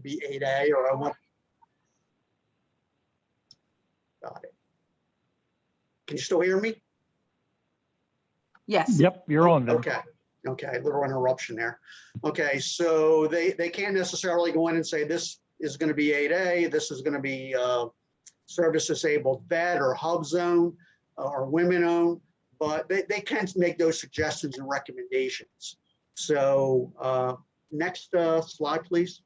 be 8A, or I want. Got it. Can you still hear me? Yes. Yep, you're on there. Okay. Okay, little interruption there. Okay, so they can't necessarily go in and say this is going to be 8A, this is going to be service disabled vet or hub zone or women owned, but they can make those suggestions and recommendations. So next slide, please.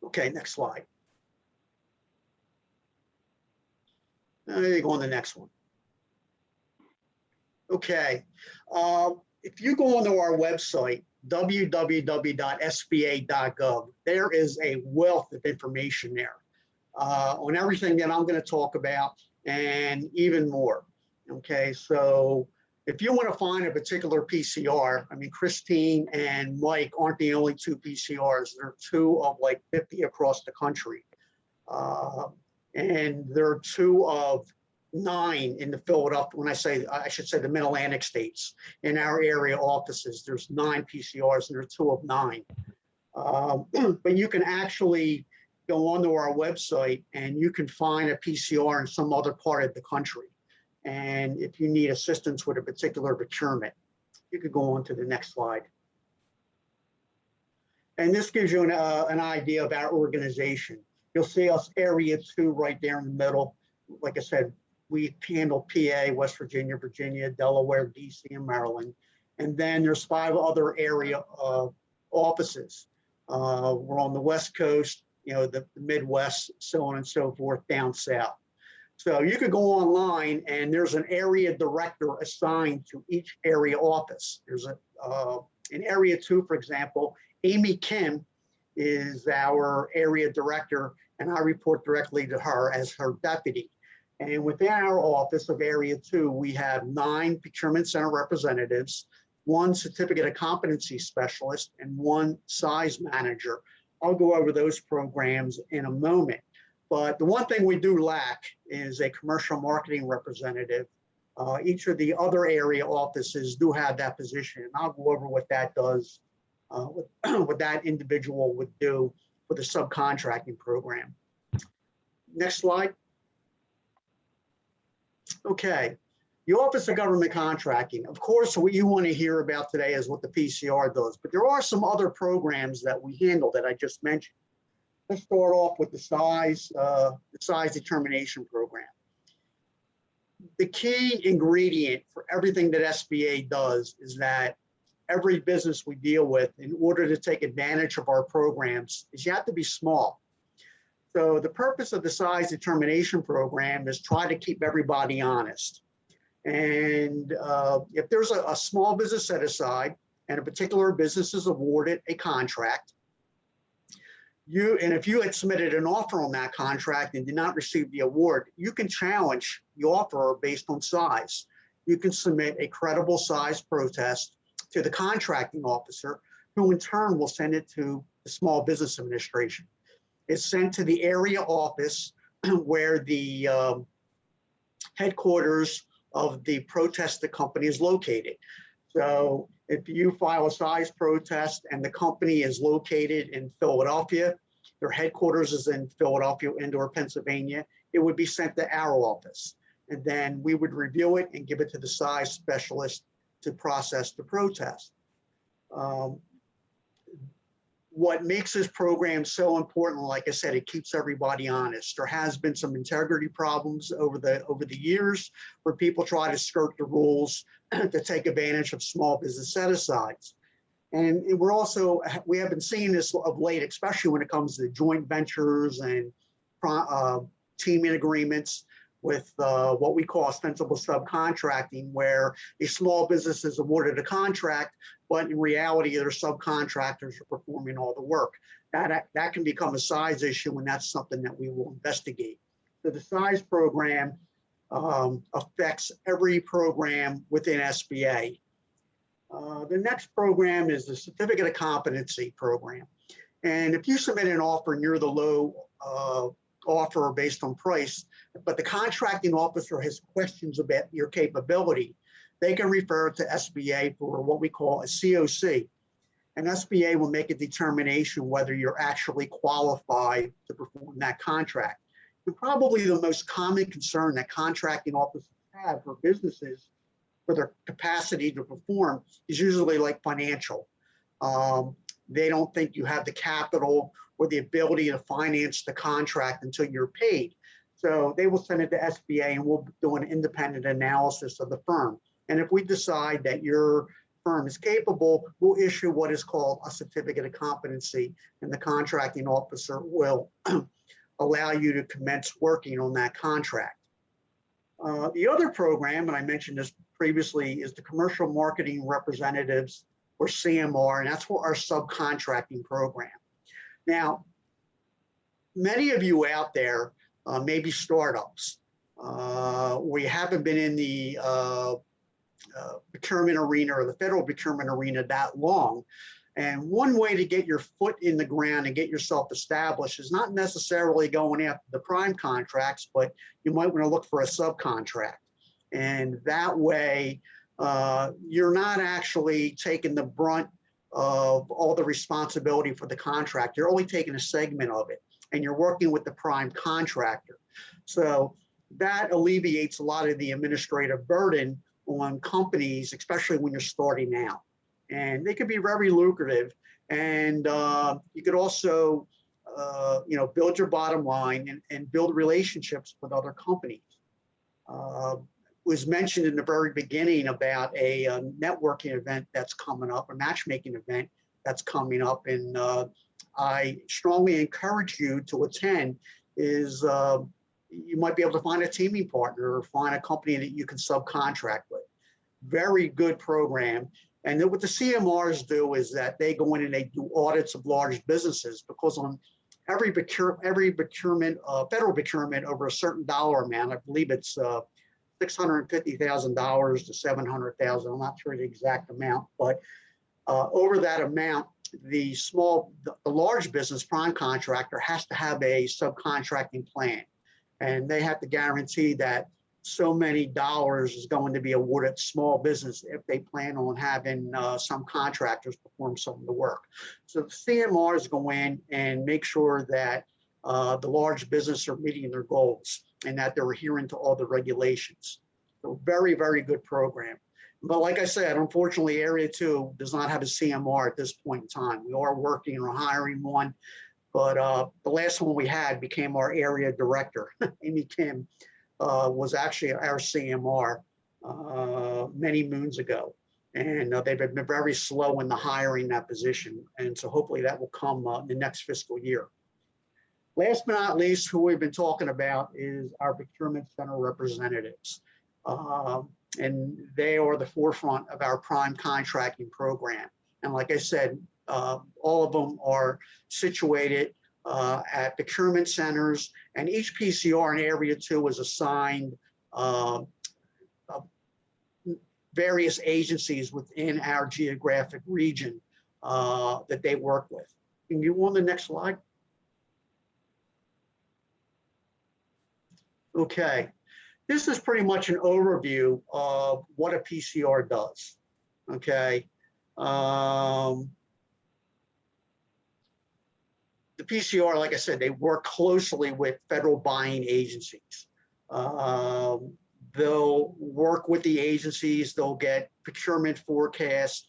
Okay, next slide. There you go on the next one. Okay, if you go onto our website, www.sba.gov, there is a wealth of information there on everything that I'm going to talk about and even more. Okay, so if you want to find a particular PCR, I mean, Christine and Mike aren't the only two PCRs. There are two of like 50 across the country. And there are two of 9 in the Philadelphia, when I should say the Mid-Atlantic states. In our area offices, there's 9 PCRs and there are 2 of 9. But you can actually go onto our website and you can find a PCR in some other part of the country. And if you need assistance with a particular procurement, you could go on to the next slide. And this gives you an idea of our organization. You'll see us Area 2 right there in the middle. Like I said, we handle PA, West Virginia, Virginia, Delaware, DC, and Maryland. And then there's 5 other area offices. We're on the West Coast, you know, the Midwest, so on and so forth, down south. So you could go online and there's an area director assigned to each area office. There's in Area 2, for example, Amy Kim is our area director, and I report directly to her as her deputy. And within our office of Area 2, we have 9 procurement center representatives, 1 certificate of competency specialist, and 1 size manager. I'll go over those programs in a moment. But the one thing we do lack is a commercial marketing representative. Each of the other area offices do have that position, and I'll go over what that does, what that individual would do for the subcontracting program. Next slide. Okay, the Office of Government Contracting. Of course, what you want to hear about today is what the PCR does, but there are some other programs that we handle that I just mentioned. Let's start off with the size determination program. The key ingredient for everything that SBA does is that every business we deal with, in order to take advantage of our programs, is you have to be small. So the purpose of the size determination program is try to keep everybody honest. And if there's a small business set aside and a particular business is awarded a contract, if you had submitted an offer on that contract and did not receive the award, you can challenge the offeror based on size. You can submit a credible size protest to the contracting officer, who in turn will send it to the Small Business Administration. It's sent to the area office where the headquarters of the protested company is located. So if you file a size protest and the company is located in Philadelphia, their headquarters is in Philadelphia and/or Pennsylvania, it would be sent to our office. And then we would review it and give it to the size specialist to process the protest. What makes this program so important, like I said, it keeps everybody honest. There has been some integrity problems over the years where people try to skirt the rules to take advantage of small business set-asides. And we have been seeing this of late, especially when it comes to joint ventures and teaming agreements with what we call ostensible subcontracting, where a small business is awarded a contract, but in reality, their subcontractors are performing all the work. That can become a size issue, and that's something that we will investigate. So the size program affects every program within SBA. The next program is the Certificate of Competency program. And if you submit an offer and you're the low offer based on price, but the contracting officer has questions about your capability, they can refer to SBA for what we call a COC. and SBA will make a determination whether you're actually qualified to perform that contract. And probably the most common concern that contracting officers have for businesses for their capacity to perform is usually like financial. They don't think you have the capital or the ability to finance the contract until you're paid. So they will send it to SBA and we'll do an independent analysis of the firm. And if we decide that your firm is capable, we'll issue what is called a certificate of competency, and the contracting officer will allow you to commence working on that contract. The other program, and I mentioned this previously, is the Commercial Marketing Representatives, or CMR, and that's for our subcontracting program. Now, many of you out there may be startups. We haven't been in the procurement arena or the federal procurement arena that long. And one way to get your foot in the ground and get yourself established is not necessarily going after the prime contracts, but you might want to look for a subcontract. And that way, you're not actually taking the brunt of all the responsibility for the contract. You're only taking a segment of it, and you're working with the prime contractor. So that alleviates a lot of the administrative burden on companies, especially when you're starting out. And they could be very lucrative. And you could also, build your bottom line and build relationships with other companies. Was mentioned in the very beginning about a networking event that's coming up, a matchmaking event that's coming up, and I strongly encourage you to attend. Is you might be able to find a teaming partner or find a company that you can subcontract with. Very good program. And then what the CMRs do is that they go in and they do audits of large businesses, because on every procurement, federal procurement over a certain dollar amount, I believe it's $650,000 to $700,000. I'm not sure the exact amount, but over that amount, the large business prime contractor has to have a subcontracting plan, and they have to guarantee that so many dollars is going to be awarded to small business if they plan on having some contractors perform some of the work. So the CMRs go in and make sure that the large business are meeting their goals and that they're adhering to all the regulations. So very, very good program. But like I said, unfortunately, Area 2 does not have a CMR at this point in time. We are working on hiring one, but the last one we had became our area director. Amy Kim was actually our CMR many moons ago. And they've been very slow in the hiring that position. And so hopefully that will come in the next fiscal year. Last but not least, who we've been talking about is our procurement center representatives. And they are the forefront of our prime contracting program. And like I said, all of them are situated at procurement centers, and each PCR in Area 2 is assigned various agencies within our geographic region that they work with. Can you go on the next slide? Okay. This is pretty much an overview of what a PCR does, okay? The PCR, like I said, they work closely with federal buying agencies. They'll work with the agencies, they'll get procurement forecasts,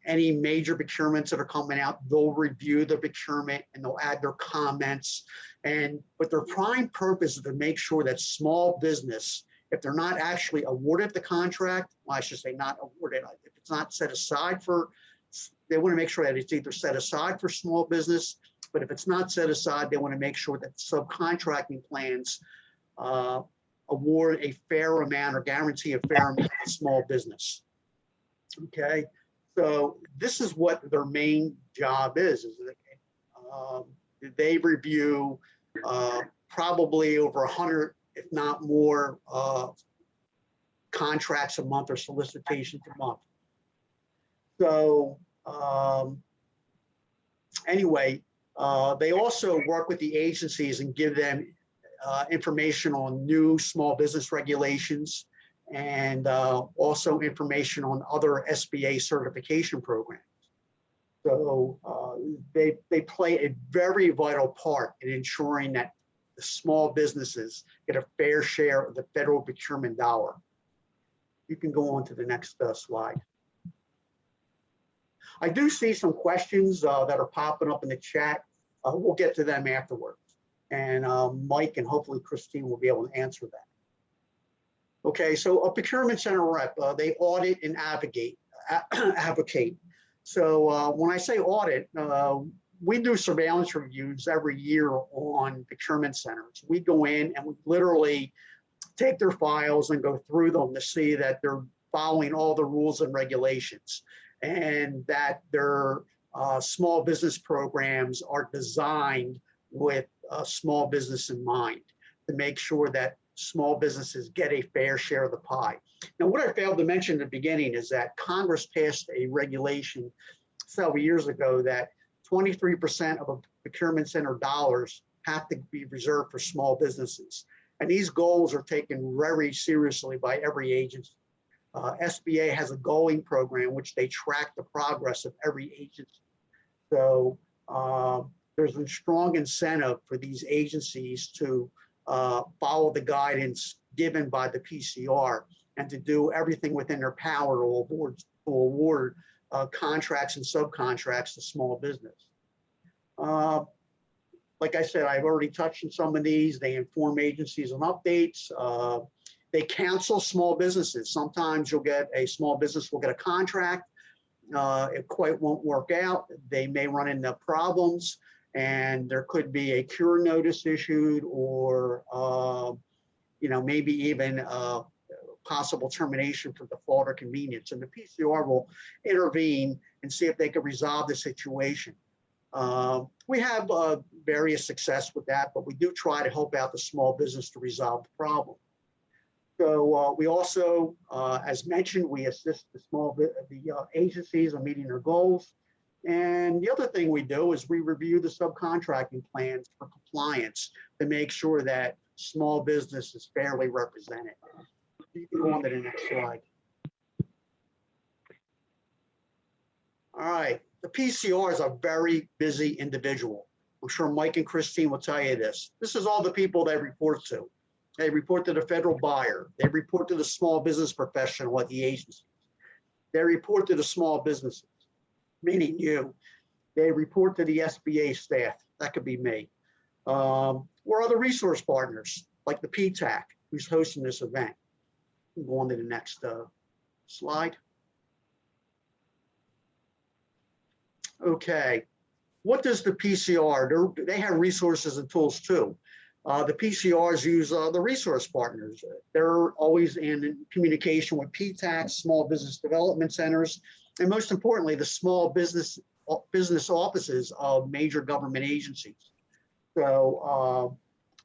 any major procurements that are coming out, they'll review the procurement and they'll add their comments. But their prime purpose is to make sure that small business, if they're not actually awarded the contract, well, I should say not awarded, if it's not set aside for, they want to make sure that it's either set aside for small business, but if it's not set aside, they want to make sure that subcontracting plans award a fair amount or guarantee a fair amount to small business. Okay, so this is what their main job is that they review probably over 100, if not more, contracts a month or solicitations a month. So anyway, they also work with the agencies and give them information on new small business regulations and also information on other SBA certification programs. So they play a very vital part in ensuring that the small businesses get a fair share of the federal procurement dollar. You can go on to the next slide. I do see some questions that are popping up in the chat. We'll get to them afterwards. And Mike and hopefully Christine will be able to answer that. Okay, so a procurement center rep, they audit and advocate. So when I say audit, we do surveillance reviews every year on procurement centers. We go in and we literally take their files and go through them to see that they're following all the rules and regulations, and that their small business programs are designed with small business in mind to make sure that small businesses get a fair share of the pie. Now, what I failed to mention at the beginning is that Congress passed a regulation several years ago that 23% of a procurement center dollars have to be reserved for small businesses. And these goals are taken very seriously by every agency. SBA has a goaling program which they track the progress of every agency. So there's a strong incentive for these agencies to follow the guidance given by the PCR and to do everything within their power to award contracts and subcontracts to small business. Like I said, I've already touched on some of these. They inform agencies on updates. They counsel small businesses. Sometimes you'll get a small business will get a contract. It quite won't work out. They may run into problems, and there could be a cure notice issued, or maybe even possible termination for default or convenience. And the PCR will intervene and see if they can resolve the situation. We have various success with that, but we do try to help out the small business to resolve the problem. So we also, as mentioned, we assist the agencies in meeting their goals. And the other thing we do is we review the subcontracting plans for compliance to make sure that small business is fairly represented. You can go on to the next slide. All right, the PCR is a very busy individual. I'm sure Mike and Christine will tell you this. This is all the people they report to. They report to the federal buyer. They report to the small business professional at the agency. They report to the small businesses, meaning you. They report to the SBA staff. That could be me. Or other resource partners, like the PTAC, who's hosting this event. We'll go on to the next slide. Okay, what does the PCR? They have resources and tools too. The PCRs use the resource partners. They're always in communication with PTACs, small business development centers, and most importantly, the small business offices of major government agencies. So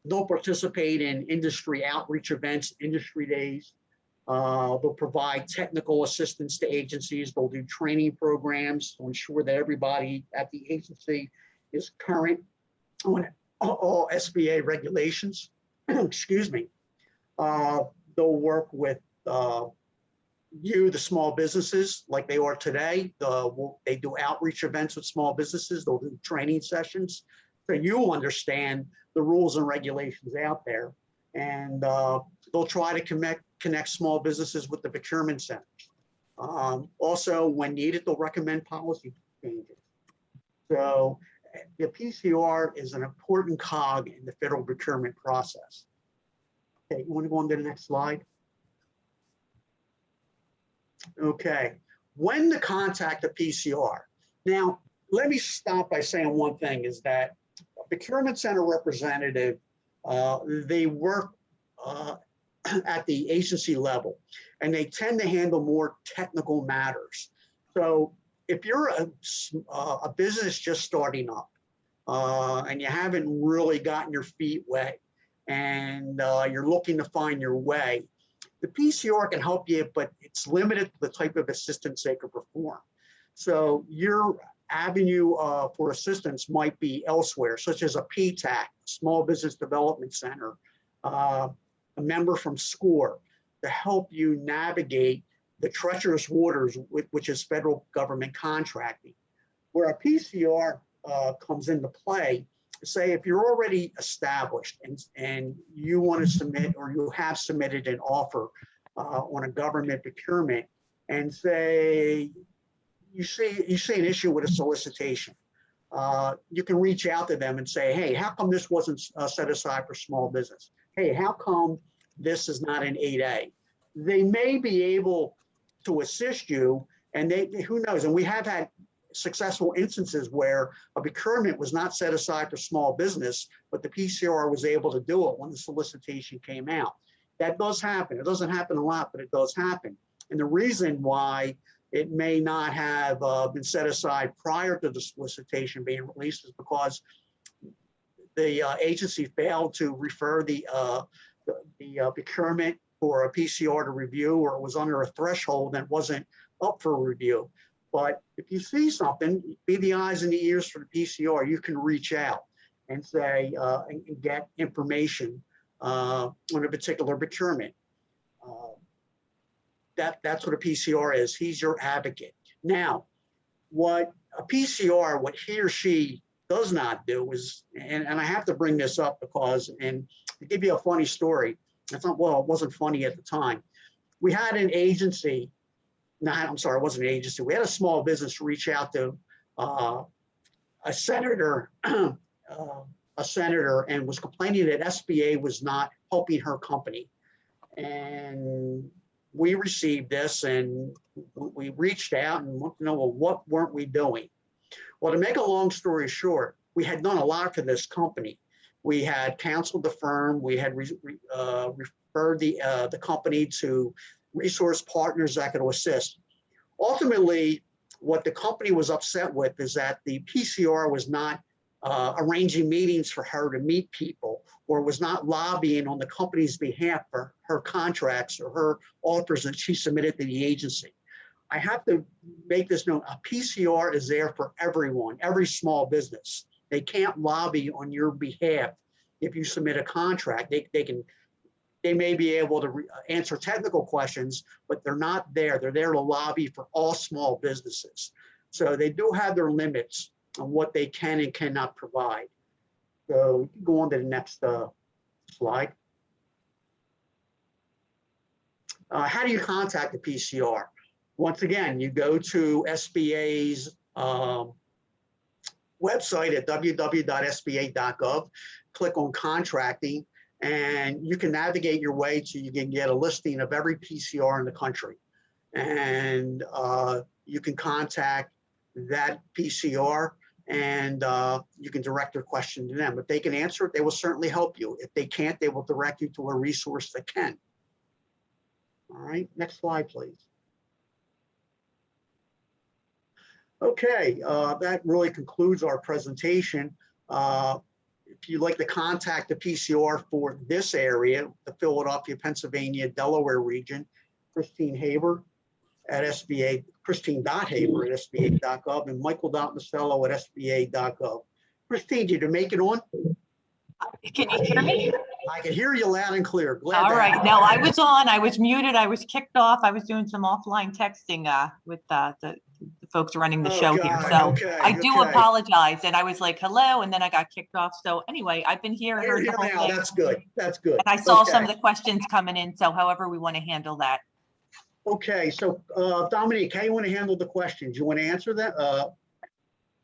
they'll participate in industry outreach events, industry days. They'll provide technical assistance to agencies. They'll do training programs to ensure that everybody at the agency is current on all SBA regulations. Excuse me. They'll work with the small businesses like they are today. They do outreach events with small businesses. They'll do training sessions so you understand the rules and regulations out there. And they'll try to connect small businesses with the procurement centers. Also, when needed, they'll recommend policy changes. So the PCR is an important cog in the federal procurement process. Okay, you want to go on to the next slide? Okay, when to contact the PCR. Now, let me stop by saying one thing is that a procurement center representative, they work at the agency level, and they tend to handle more technical matters. So if you're a business just starting up and you haven't really gotten your feet wet and you're looking to find your way, the PCR can help you, but it's limited to the type of assistance they can perform. So your avenue for assistance might be elsewhere, such as a PTAC, Small Business Development Center, a member from SCORE, to help you navigate the treacherous waters, which is federal government contracting. Where a PCR comes into play, say if you're already established and you want to submit or you have submitted an offer on a government procurement, and say you see an issue with a solicitation, you can reach out to them and say, hey, how come this wasn't set aside for small business? Hey, how come this is not an 8A? They may be able to assist you, and who knows? And we have had successful instances where a procurement was not set aside for small business, but the PCR was able to do it when the solicitation came out. That does happen. It doesn't happen a lot, but it does happen. And the reason why it may not have been set aside prior to the solicitation being released is because the agency failed to refer the procurement for a PCR to review, or it was under a threshold that wasn't up for review. But if you see something, be the eyes and the ears for the PCR, you can reach out and say, and get information on a particular procurement. That's what a PCR is. He's your advocate. Now, what a PCR, what he or she does not do is, and I have to bring this up because, and to give you a funny story, I thought, well, it wasn't funny at the time. We had an agency, I'm sorry, it wasn't an agency. We had a small business reach out to a senator, and was complaining that SBA was not helping her company. And we received this and we reached out and wanted to know, well, what weren't we doing? Well, to make a long story short, we had done a lot for this company. We had counseled the firm. We had referred the company to resource partners that could assist. Ultimately, what the company was upset with is that the PCR was not arranging meetings for her to meet people, or was not lobbying on the company's behalf for her contracts or her offers that she submitted to the agency. I have to make this known, a PCR is there for everyone, every small business. They can't lobby on your behalf if you submit a contract. They may be able to answer technical questions, but they're not there. They're there to lobby for all small businesses. So they do have their limits on what they can and cannot provide. So you can go on to the next slide. How do you contact the PCR? Once again, you go to SBA's website at www.sba.gov, click on contracting, and you can navigate your way to, you can get a listing of every PCR in the country. And you can contact that PCR and you can direct your question to them. If they can answer it, they will certainly help you. If they can't, they will direct you to a resource that can. All right, next slide, please. Okay, that really concludes our presentation. If you'd like to contact the PCR for this area, the Philadelphia, Pennsylvania, Delaware region, Christine Haber at SBA, Christine.Haber at SBA.gov, and Michael.Masello at SBA.gov. Christine, did you make it on? Can you hear me? I can hear you loud and clear. Glad All right. No, I was on. I was muted. I was kicked off. I was doing some offline texting with the folks running the show here. So okay, I do apologize. And I was like, hello. And then I got kicked off. So anyway, I've been here. You're here now. That's good. That's good. And I saw some of the questions coming in. So however we want to handle that. Okay. So Dominique, how you want to handle the questions? You want to answer that?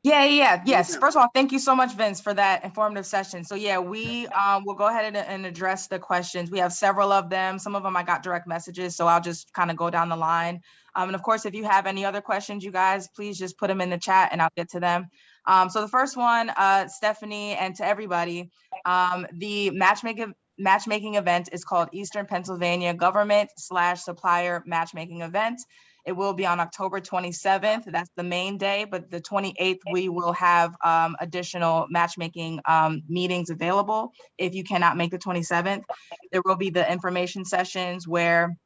Yes. First of all, thank you so much, Vince, for that informative session. So yeah, we will go ahead and address the questions. We have several of them. Some of them I got direct messages, so I'll just kind of go down the line. And of course, if you have any other questions, you guys, please just put them in the chat and I'll get to them. So the first one, Stephanie, and to everybody, the matchmaking event is called Eastern Pennsylvania Government/Supplier Matchmaking Event. It will be on October 27th. That's the main day, but the 28th, we will have additional matchmaking meetings available. If you cannot make the 27th, there will be the information sessions where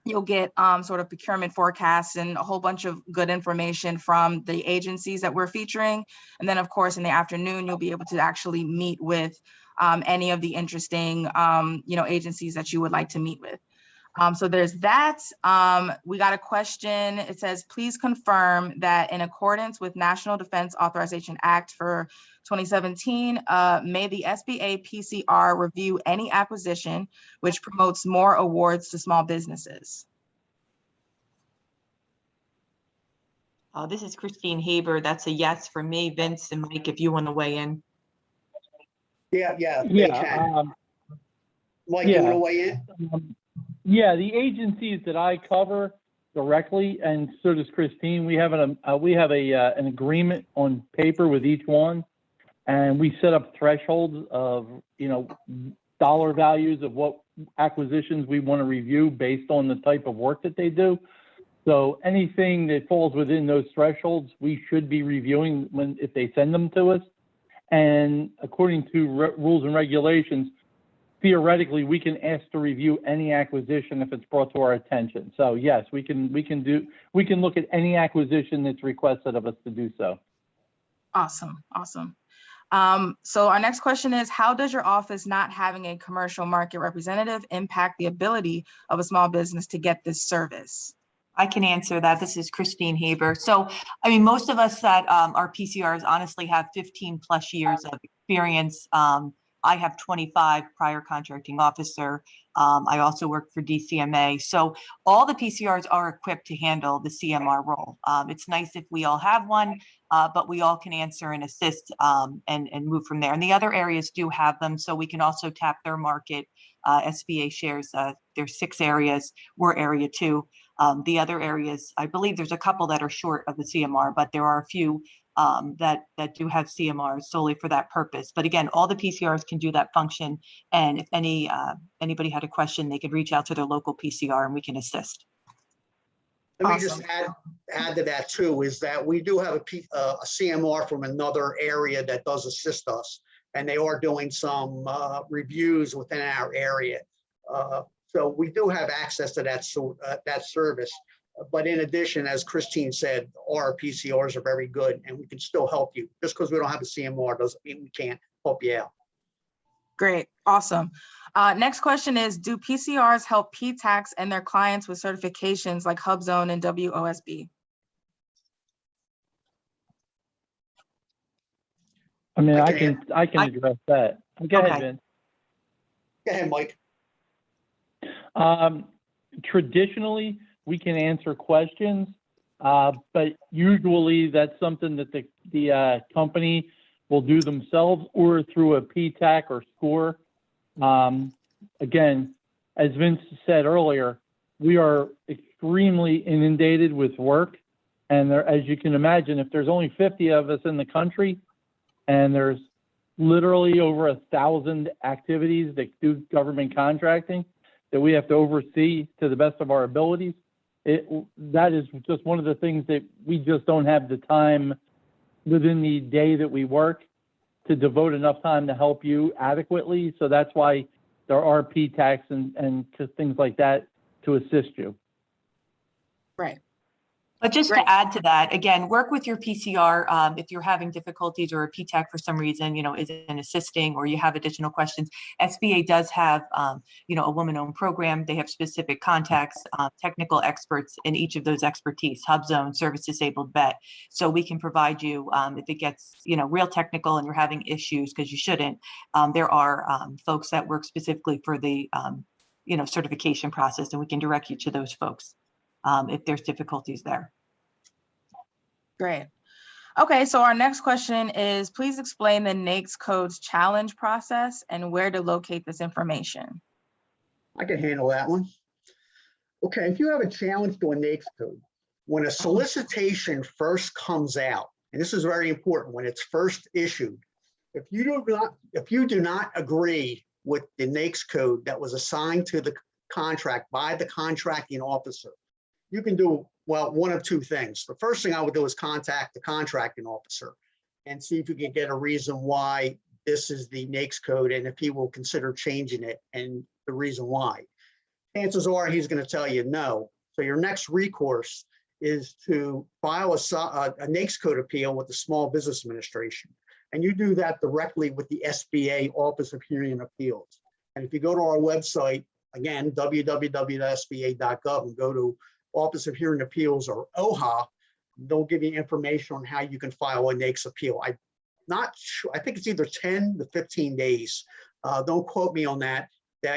you'll get sort of procurement forecasts and a whole bunch of good information from the agencies that we're featuring. And then of course, in the afternoon, you'll be able to actually meet with any of the interesting agencies that you would like to meet with. So there's that. We got a question. It says, please confirm that in accordance with National Defense Authorization Act for 2017, may the SBA PCR review any acquisition which promotes more awards to small businesses? This is Christine Haber. That's a yes for me. Vince and Mike, if you want to weigh in. Yeah, they Yeah, can. Mike, you want to weigh in? yeah, the agencies that I cover directly, and so does Christine, we have an agreement on paper with each one, and we set up thresholds of, dollar values of what acquisitions we want to review based on the type of work that they do. So anything that falls within those thresholds, we should be reviewing if they send them to us. And according to rules and regulations, theoretically, we can ask to review any acquisition if it's brought to our attention. So yes, we can look at any acquisition that's requested of us to do so. Awesome. So our next question is, how does your office not having a commercial market representative impact the ability of a small business to get this service? I can answer that. This is Christine Haber. So, I mean, most of us that are PCRs honestly have 15 plus years of experience. I have 25 prior contracting officer. I also work for DCMA. So all the PCRs are equipped to handle the CMR role. It's nice if we all have one, but we all can answer and assist and move from there. And the other areas do have them. So we can also tap their market. SBA shares, there's 6 areas. We're area 2. The other areas, I believe there's a couple that are short of the CMR, but there are a few that do have CMRs solely for that purpose. But again, all the PCRs can do that function. And if anybody had a question, they could reach out to their local PCR and we can assist. Let me just add to that too, is that we do have a CMR from another area that does assist us, and they are doing some reviews within our area. So we do have access to that service. But in addition, as Christine said, our PCRs are very good and we can still help you. Just because we don't have a CMR doesn't mean we can't help you out. Great, awesome. Next question is, do PCRs help PTACs and their clients with certifications like HubZone and WOSB? I mean, I can address that. Go ahead, Vince. Go ahead, Mike. Traditionally, we can answer questions, but usually that's something that the company will do themselves or through a PTAC or score. Again, as Vince said earlier, we are extremely inundated with work. And there, as you can imagine, if there's only 50 of us in the country and there's literally over 1,000 activities that do government contracting that we have to oversee to the best of our abilities, that is just one of the things that we just don't have the time within the day that we work to devote enough time to help you adequately. So that's why there are PTACs and things like that to assist you. Right. But just to add to that, again, work with your PCR if you're having difficulties or a PTAC for some reason, isn't assisting or you have additional questions. SBA does have, a woman-owned program. They have specific contacts, technical experts in each of those expertise, HubZone, Service Disabled Vet. So we can provide you, if it gets, real technical and you're having issues, because you shouldn't, there are folks that work specifically for the, certification process, and we can direct you to those folks if there's difficulties there. Great. Okay, so our next question is, please explain the NAICS code's challenge process and where to locate this information. I can handle that one. Okay, if you have a challenge to a NAICS code, when a solicitation first comes out, and this is very important, when it's first issued, if you do not agree with the NAICS code that was assigned to the contract by the contracting officer, you can do, well, one of two things. The first thing I would do is contact the contracting officer and see if you can get a reason why this is the NAICS code and if he will consider changing it and the reason why. Chances are he's going to tell you no. So your next recourse is to file a NAICS code appeal with the Small Business Administration. And you do that directly with the SBA Office of Hearing and Appeals. And if you go to our website, again, www.sba.gov, and go to Office of Hearing Appeals or OHA. They'll give you information on how you can file a NAICS appeal. I'm not sure, I think it's either 10 to 15 days. Don't quote me on that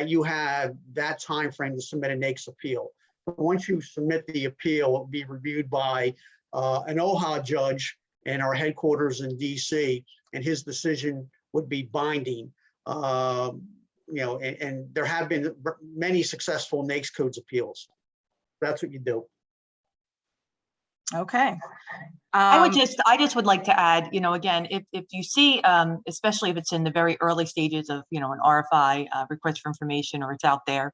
you have that time frame to submit a NAICS appeal. But once you submit the appeal, it'll be reviewed by an OHA judge in our headquarters in DC, and his decision would be binding. And there have been many successful NAICS codes appeals. That's what you do. Okay. I just would like to add, again, if you see, especially if it's in the very early stages of, an RFI, request for information, or it's out there,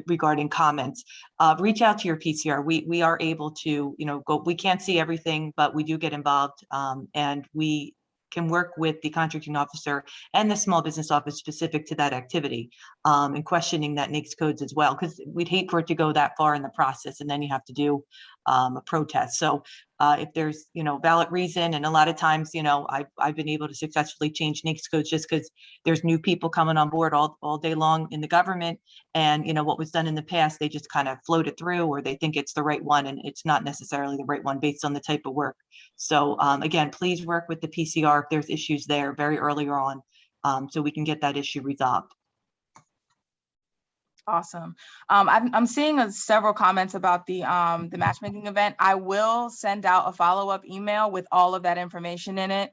regarding comments, reach out to your PCR. We are able to, we can't see everything, but we do get involved, and we can work with the contracting officer and the small business office specific to that activity, and questioning that NAICS codes as well, because we'd hate for it to go that far in the process and then you have to do a protest. So if there's, valid reason, and a lot of times, I've been able to successfully change NAICS codes just because there's new people coming on board all day long in the government, and what was done in the past, they just kind of float it through, or they think it's the right one, and it's not necessarily the right one based on the type of work. So again, please work with the PCR if there's issues there very early on, so we can get that issue resolved. Awesome. I'm seeing several comments about the matchmaking event. I will send out a follow-up email with all of that information in it.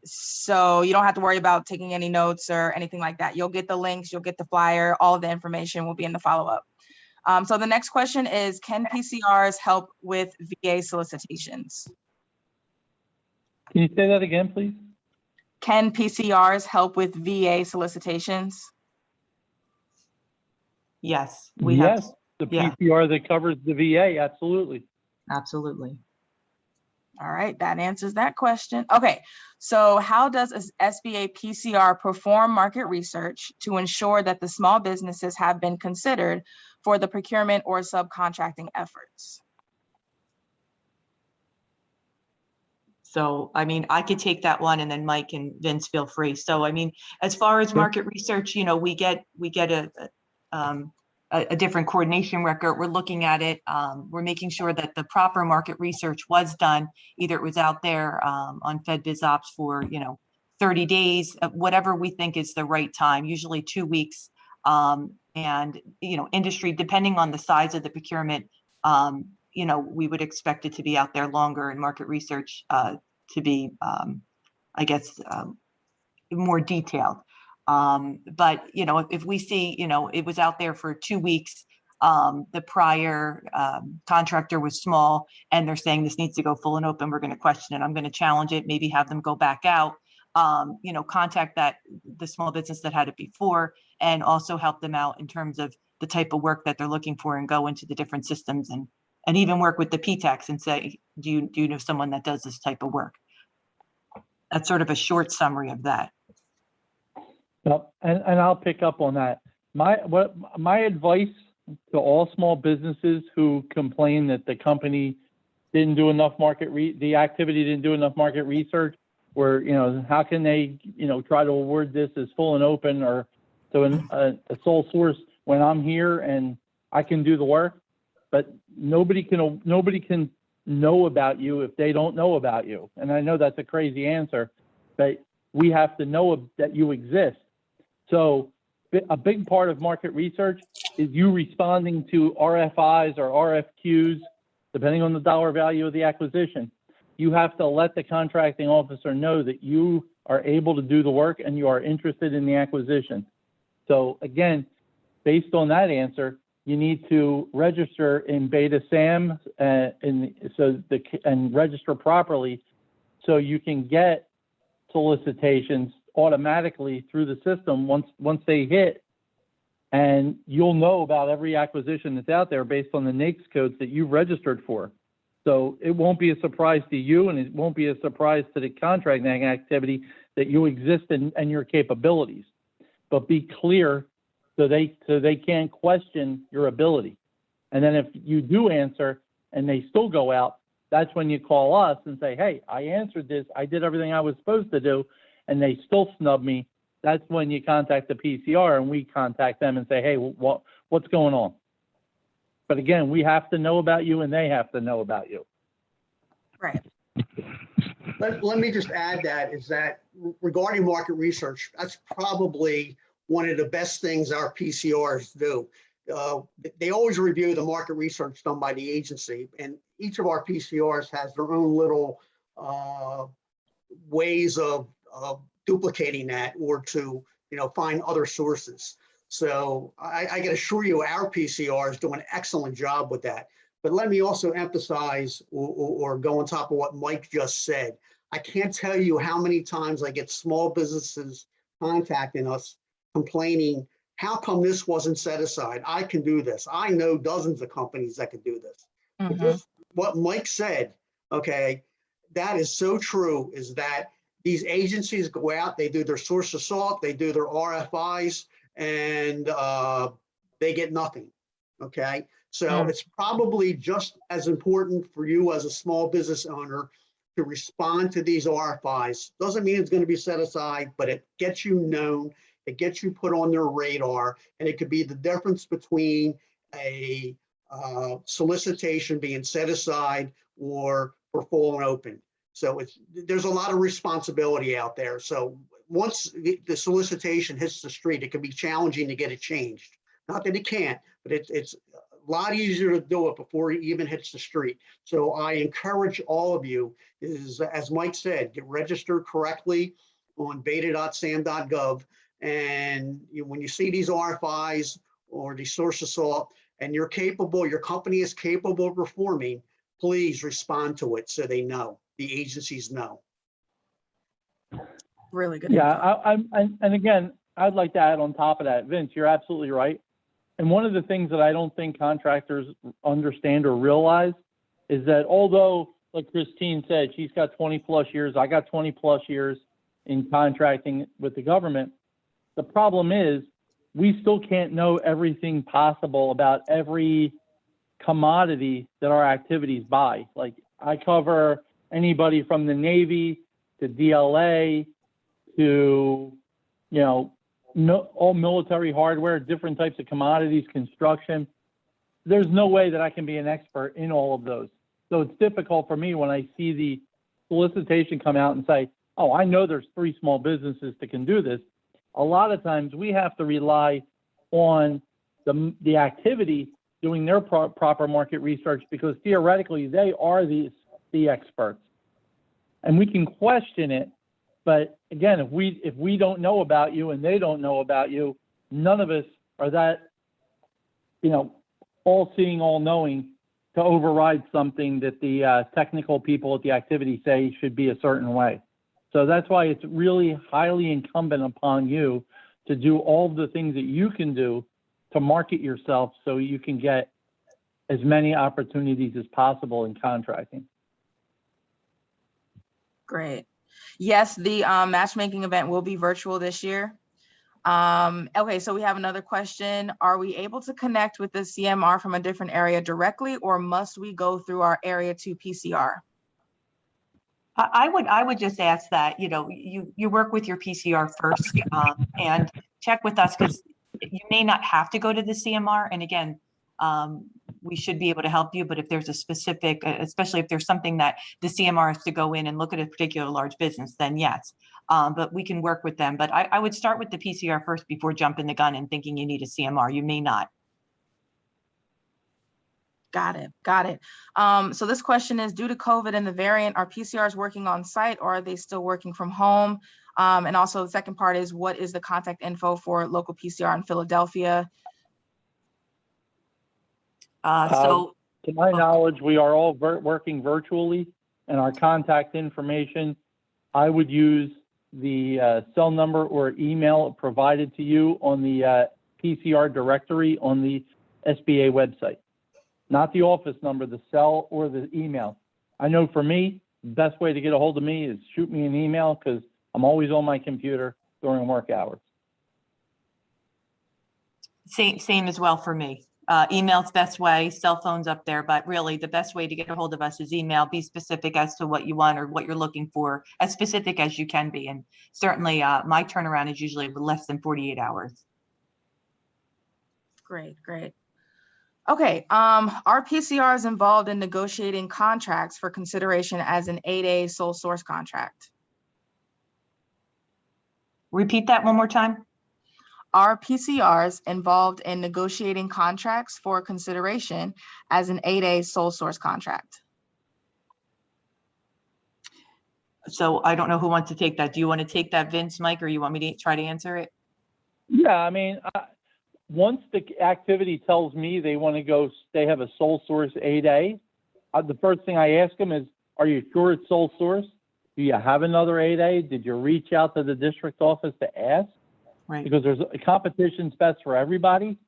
So you don't have to worry about taking any notes or anything like that. You'll get the links, you'll get the flyer, all of the information will be in the follow-up. So the next question is, can PCRs help with VA solicitations? Can you say that again, please? Can PCRs help with VA solicitations? Yes, Yes, the yeah. PCR that covers the VA, absolutely. Absolutely. All right, that answers that question. Okay, so how does SBA PCR perform market research to ensure that the small businesses have been considered for the procurement or subcontracting efforts? So, I could take that one, and then Mike and Vince, feel free. So, as far as market research, we get a different coordination record. We're looking at it. We're making sure that the proper market research was done. Either it was out there on FedBizOps for 30 days, whatever we think is the right time. Usually 2 weeks, and industry, depending on the size of the procurement, we would expect it to be out there longer, and market research to be, more detailed. But if we see, it was out there for 2 weeks, the prior contractor was small, and they're saying this needs to go full and open, we're going to question it. I'm going to challenge it, maybe have them go back out, contact the small business that had it before, and also help them out in terms of the type of work that they're looking for, and go into the different systems, and even work with the PTACs and say, do you know someone that does this type of work? That's sort of a short summary of that. Yep, and I'll pick up on that. My advice to all small businesses who complain that the company didn't do enough the activity didn't do enough market research, or how can they try to award this as full and open, or to a sole source, when I'm here and I can do the work, but nobody can know about you if they don't know about you. And I know that's a crazy answer, but we have to know that you exist. So a big part of market research is you responding to RFIs or RFQs, depending on the dollar value of the acquisition. You have to let the contracting officer know that you are able to do the work and you are interested in the acquisition. So again, based on that answer, you need to register in Beta SAM and register properly, so you can get solicitations automatically through the system once they hit, and you'll know about every acquisition that's out there based on the NAICS codes that you've registered for. So it won't be a surprise to you, and it won't be a surprise to the contracting activity that you exist and your capabilities. But be clear so they can't question your ability. And then if you do answer and they still go out, that's when you call us and say, hey, I answered this, I did everything I was supposed to do, and they still snub me. that's when you contact the PCR and we contact them and say, hey, what's going on? But again, we have to know about you and they have to know about you. Right. Let me just add that is that regarding market research, that's probably one of the best things our PCRs do. They always review the market research done by the agency, and each of our PCRs has their own little ways of duplicating that or to find other sources. So I can assure you our PCRs do an excellent job with that. But let me also emphasize or go on top of what Mike just said. I can't tell you how many times I get small businesses contacting us complaining, how come this wasn't set aside? I can do this. I know dozens of companies that can do this. But just what Mike said, okay, that is so true, is that these agencies go out, they do their source of salt, they do their RFIs, and they get nothing, okay? So it's probably just as important for you as a small business owner to respond to these RFIs. Doesn't mean it's going to be set aside, but it gets you known, it gets you put on their radar, and it could be the difference between a solicitation being set aside or for full and open. So there's a lot of responsibility out there. So once the solicitation hits the street, it can be challenging to get it changed. Not that it can't, but it's a lot easier to do it before it even hits the street. So I encourage all of you is, as Mike said, get registered correctly on beta.sam.gov. And when you see these RFIs or the source of salt and you're capable, your company is capable of performing, please respond to it so they know, the agencies know. Really good. Yeah, and again, I'd like to add on top of that, Vince, you're absolutely right. And one of the things that I don't think contractors understand or realize is that although, like Christine said, she's got 20 plus years, I got 20 plus years in contracting with the government. The problem is we still can't know everything possible about every commodity that our activities buy. Like I cover anybody from the Navy to DLA to, all military hardware, different types of commodities, construction. There's no way that I can be an expert in all of those. So it's difficult for me when I see the solicitation come out and say, oh, I know there's 3 small businesses that can do this. A lot of times we have to rely on the activity doing their proper market research because theoretically they are the experts. And we can question it. But again, if we don't know about you and they don't know about you, none of us are that, all seeing, all knowing to override something that the technical people at the activity say should be a certain way. So that's why it's really highly incumbent upon you to do all the things that you can do to market yourself so you can get as many opportunities as possible in contracting. Great. Yes, the matchmaking event will be virtual this year. Okay, so we have another question. Are we able to connect with the CMR from a different area directly, or must we go through our area 2 PCR? I would just ask that, you work with your PCR first and check with us because you may not have to go to the CMR. And again, we should be able to help you. But if there's a specific, especially if there's something that the CMR has to go in and look at a particular large business, then yes. But we can work with them. But I would start with the PCR first before jumping the gun and thinking you need a CMR. You may not. Got it. So this question is, due to COVID and the variant, are PCRs working on site or are they still working from home? And also the second part is, what is the contact info for local PCR in Philadelphia? To my knowledge, we are all working virtually, and our contact information, I would use the cell number or email provided to you on the PCR directory on the SBA website. Not the office number, the cell or the email. I know for me, the best way to get a hold of me is shoot me an email because I'm always on my computer during work hours. Same as well for me. Email's best way, cell phone's up there, but really the best way to get a hold of us is email. Be specific as to what you want or what you're looking for, as specific as you can be. And certainly my turnaround is usually less than 48 hours. Great, great. Okay, are PCRs involved in negotiating contracts for consideration as an 8A sole source contract? Repeat that one more time. Are PCRs involved in negotiating contracts for consideration as an 8A sole source contract? So I don't know who wants to take that. Do you want to take that, Vince, Mike, or you want me to try to answer it? Yeah, I mean, once the activity tells me they want to go, they have a sole source 8A, the first thing I ask them is, are you sure it's sole source? Do you have another 8A? Did you reach out to the district office to ask? Right. Because there's a competition's best for everybody.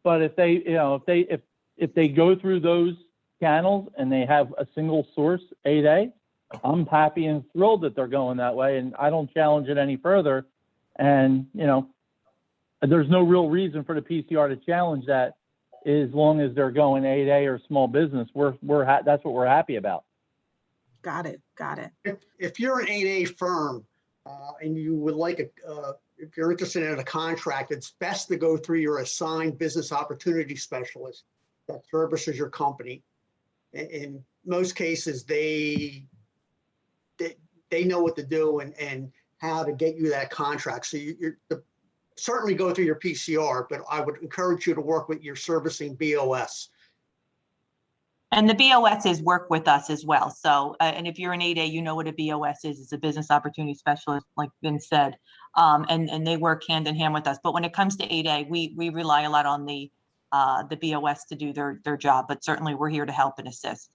But if they, you know, if they go through those channels and they have a single source 8A, I'm happy and thrilled that they're going that way, and I don't challenge it any further. And, you know, there's no real reason for the PCR to challenge that as long as they're going 8A or small business. That's what we're happy about. Got it, got it. If you're an 8A firm and you would like if you're interested in a contract, it's best to go through your assigned business opportunity specialist that services your company. In most cases, they know what to do and how to get you that contract. So you're certainly go through your PCR, but I would encourage you to work with your servicing BOS. And the BOSs work with us as well. So, and if you're an 8A, you know what a BOS is. It's a business opportunity specialist, like Vince said, and they work hand in hand with us. But when it comes to 8A, we rely a lot on the BOS to do their job. But certainly, we're here to help and assist.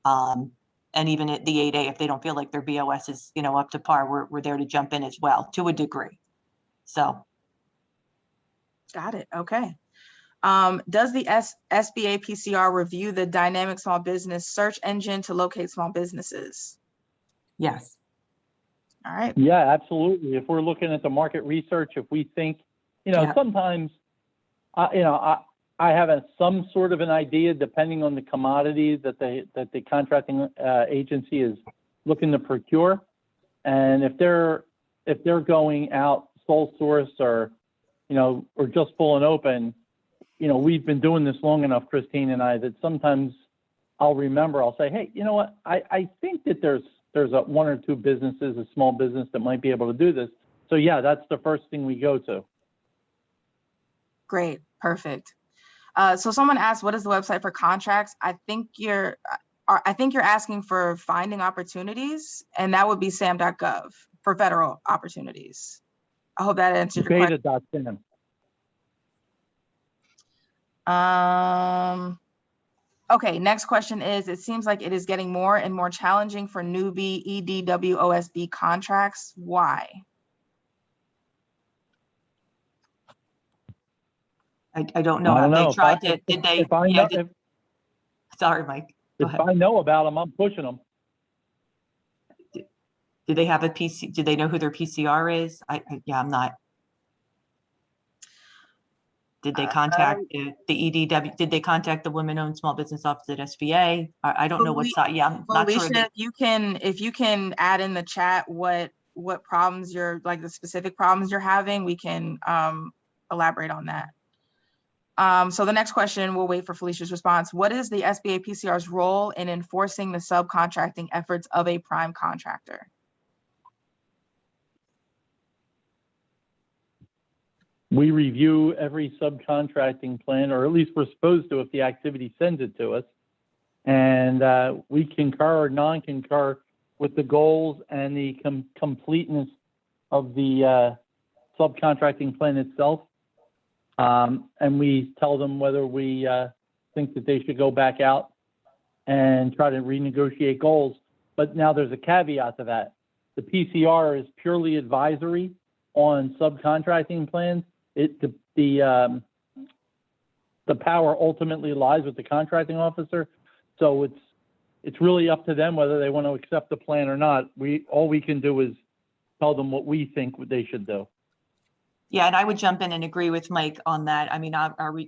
And even at the 8A, if they don't feel like their BOS is up to par, we're there to jump in as well to a degree. So, Got it. Okay. Does the SBA PCR review the dynamic small business search engine to locate small businesses? yes. All right. Yeah, absolutely. If we're looking at the market research, if we think, Yeah. sometimes, I have some sort of an idea depending on the commodity that the contracting agency is looking to procure, and if they're going out sole source or or just full and open, we've been doing this long enough, Christine and I, that sometimes I'll say, hey, you know what? I think that there's one or two businesses, a small business that might be able to do this. So yeah, that's the first thing we go to. Great. Perfect. So someone asked, what is the website for contracts? I think you're asking for finding opportunities, and that would be sam.gov for federal opportunities. I hope that answers your question. Okay, next question is, it seems like it is getting more and more challenging for newbie EDWOSB contracts. Why? I don't know. I don't know. They tried to, did they? Sorry, Mike. Go ahead. If I know about them, I'm pushing them. Do they have a PC? Do they know who their PCR is? I'm not. Did they contact the EDW? Did they contact the women-owned small business office at SBA? I don't know what side. Yeah, I'm not sure. If you can add in the chat what problems the specific problems you're having, we can elaborate on that. So the next question, we'll wait for Felicia's response. What is the SBA PCR's role in enforcing the subcontracting efforts of a prime contractor? We review every subcontracting plan, or at least we're supposed to if the activity sends it to us. And we concur or non-concur with the goals and the completeness of the subcontracting plan itself. And we tell them whether we think that they should go back out and try to renegotiate goals. But now there's a caveat to that. The PCR is purely advisory on subcontracting plans. The power ultimately lies with the contracting officer. So it's really up to them whether they want to accept the plan or not. All we can do is tell them what we think they should do. Yeah, and I would jump in and agree with Mike on that. I mean,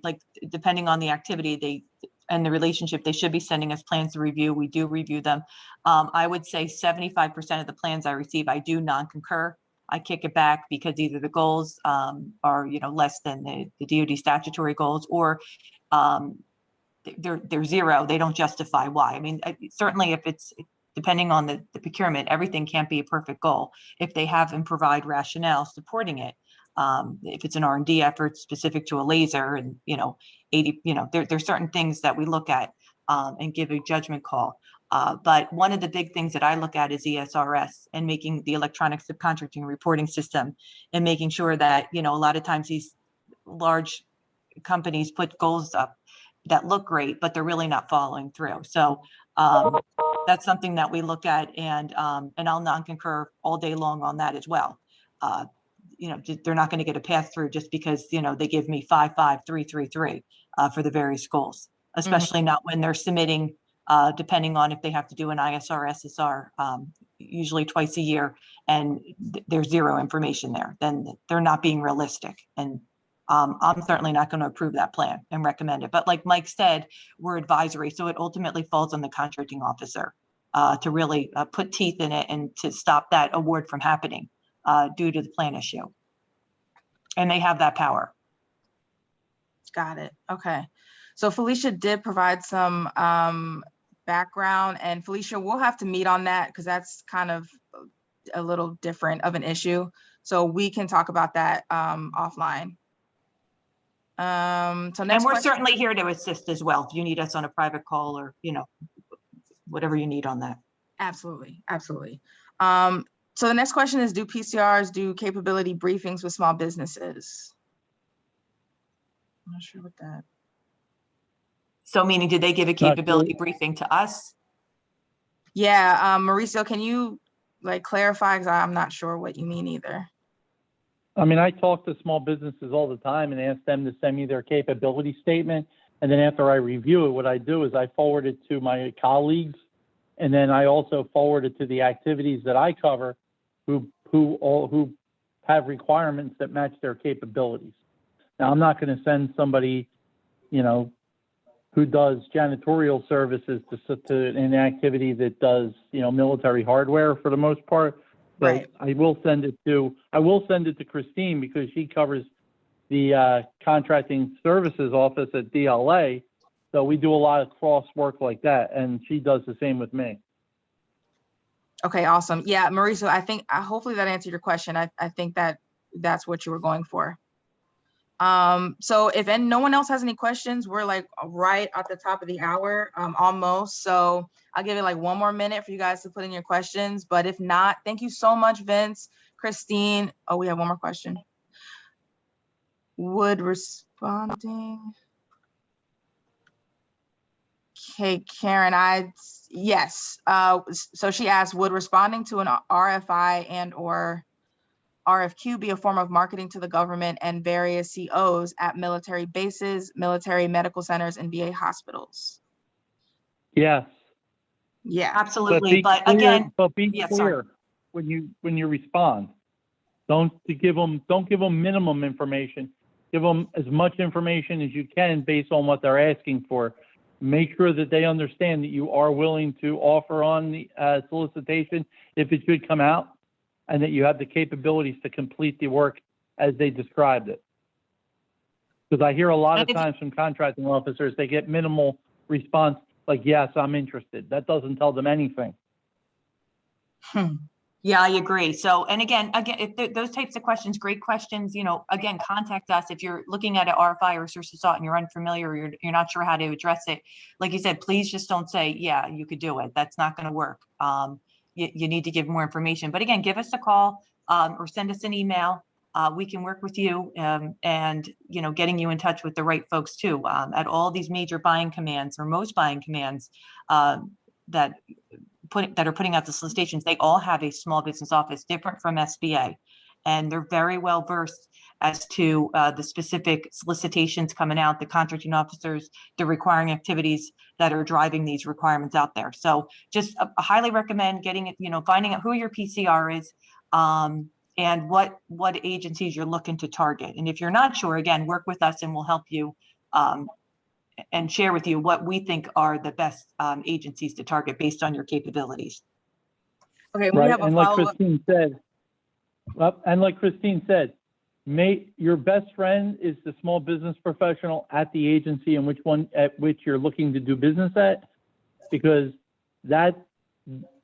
like, depending on the activity and the relationship, they should be sending us plans to review. We do review them. I would say 75% of the plans I receive, I do non-concur. I kick it back because either the goals are, less than the DoD statutory goals, or they're zero. They don't justify why. I mean, certainly if it's depending on the procurement, everything can't be a perfect goal. If they have and provide rationale supporting it, if it's an R&D effort specific to a laser, and 80, there's certain things that we look at and give a judgment call. But one of the big things that I look at is ESRS and making the electronic subcontracting reporting system, and making sure that, a lot of times these large companies put goals up that look great, but they're really not following through. So that's something that we look at, and I'll non-concur all day long on that as well. They're not going to get a pass through just because, they give me 5, 5, 3, 3, 3 for the various goals, especially not when they're submitting, depending on if they have to do an ISR, SSR, usually twice a year, and there's zero information there, then they're not being realistic. And I'm certainly not going to approve that plan and recommend it. But like Mike said, we're advisory, so it ultimately falls on the contracting officer to really put teeth in it and to stop that award from happening due to the plan issue. And they have that power. Got it. Okay. So Felicia did provide some background, and Felicia, we'll have to meet on that because that's kind of a little different of an issue. So we can talk about that offline. So next and we're question. certainly here to assist as well. If you need us on a private call, or, whatever you need on that. Absolutely. Absolutely. So the next question is, do PCRs do capability briefings with small businesses? I'm not sure what that. So meaning, did they give a capability briefing to us? Yeah, Mauricio, can you clarify? Because I'm not sure what you mean either. I mean, I talk to small businesses all the time and ask them to send me their capability statement. And then after I review it, what I do is I forward it to my colleagues. And then I also forward it to the activities that I cover who have requirements that match their capabilities. Now, I'm not going to send somebody, who does janitorial services to an activity that does, military hardware for the most part. But Right. I will send it to Christine, because she covers the contracting services office at DLA. So we do a lot of cross work like that, and she does the same with me. Okay, awesome. Yeah, Mauricio, I think hopefully that answered your question. I think that's what you were going for. So if no one else has any questions, we're right at the top of the hour, almost. So I'll give it one more minute for you guys to put in your questions. But if not, thank you so much, Vince, Christine. Oh, we have one more question. Would responding. Okay, Karen, yes. So she asked, would responding to an RFI and or RFQ be a form of marketing to the government and various COs at military bases, military medical centers, and VA hospitals? Yes. Yeah, Absolutely. But again, be clear when you respond. Don't give them minimum information. Give them as much information as you can based on what they're asking for. Make sure that they understand that you are willing to offer on the solicitation if it should come out, and that you have the capabilities to complete the work as they described it. Because I hear a lot of times from contracting officers, they get minimal response, like, yes, I'm interested. That doesn't tell them anything. Yeah, I agree. So, and again, if those types of questions, great questions, again, contact us. If you're looking at an RFI or source of thought and you're unfamiliar, or you're not sure how to address it, like you said, please just don't say, yeah, you could do it. That's not going to work. You need to give more information. But again, give us a call or send us an email. We can work with you and, getting you in touch with the right folks too. At all these major buying commands, or most buying commands that are putting out the solicitations, they all have a small business office, different from SBA. And they're very well versed as to the specific solicitations coming out, the contracting officers, the requiring activities that are driving these requirements out there. So just highly recommend getting it, finding out who your PCR is, and what agencies you're looking to target. And if you're not sure, again, work with us and we'll help you and share with you what we think are the best agencies to target based on your capabilities. Okay, we Right, have a and like follow-up. Christine said, your best friend is the small business professional at the agency in which you're looking to do business at, because the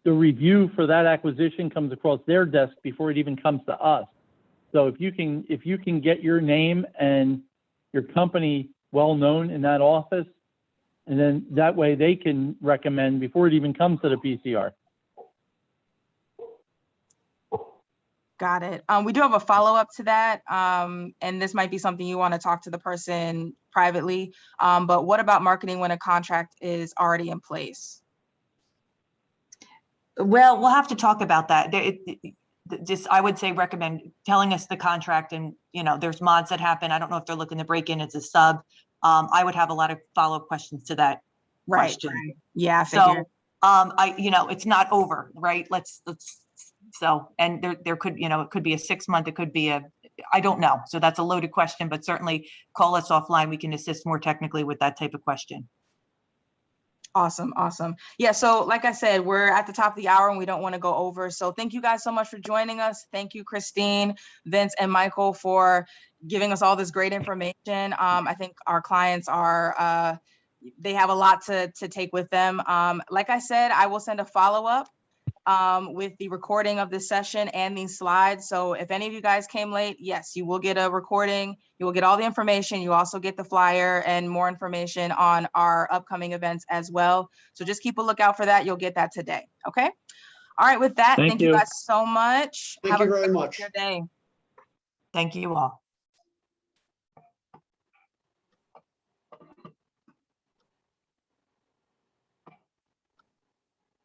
review for that acquisition comes across their desk before it even comes to us. So if you can get your name and your company well known in that office, and then that way they can recommend before it even comes to the PCR. Got it. We do have a follow-up to that. And this might be something you want to talk to the person privately. But what about marketing when a contract is already in place? Well, we'll have to talk about that. Just, I would say recommend telling us the contract, and, there's mods that happen. I don't know if they're looking to break in as a sub. I would have a lot of follow-up questions to that question. Right. Yeah, I figured. So, it's not over, right? And there could, it could be a 6 month, it could be I don't know. So that's a loaded question, but certainly call us offline. We can assist more technically with that type of question. Awesome. Yeah, so like I said, we're at the top of the hour and we don't want to go over. So thank you guys so much for joining us. Thank you, Christine, Vince, and Michael, for giving us all this great information. I think our clients they have a lot to take with them. Like I said, I will send a follow-up with the recording of this session and these slides. So if any of you guys came late, yes, you will get a recording. You will get all the information. You also get the flyer and more information on our upcoming events as well. So just keep a lookout for that. You'll get that today. Okay. All right. With that, thank you guys so much. Thank you very much. Have a good day. Thank you all.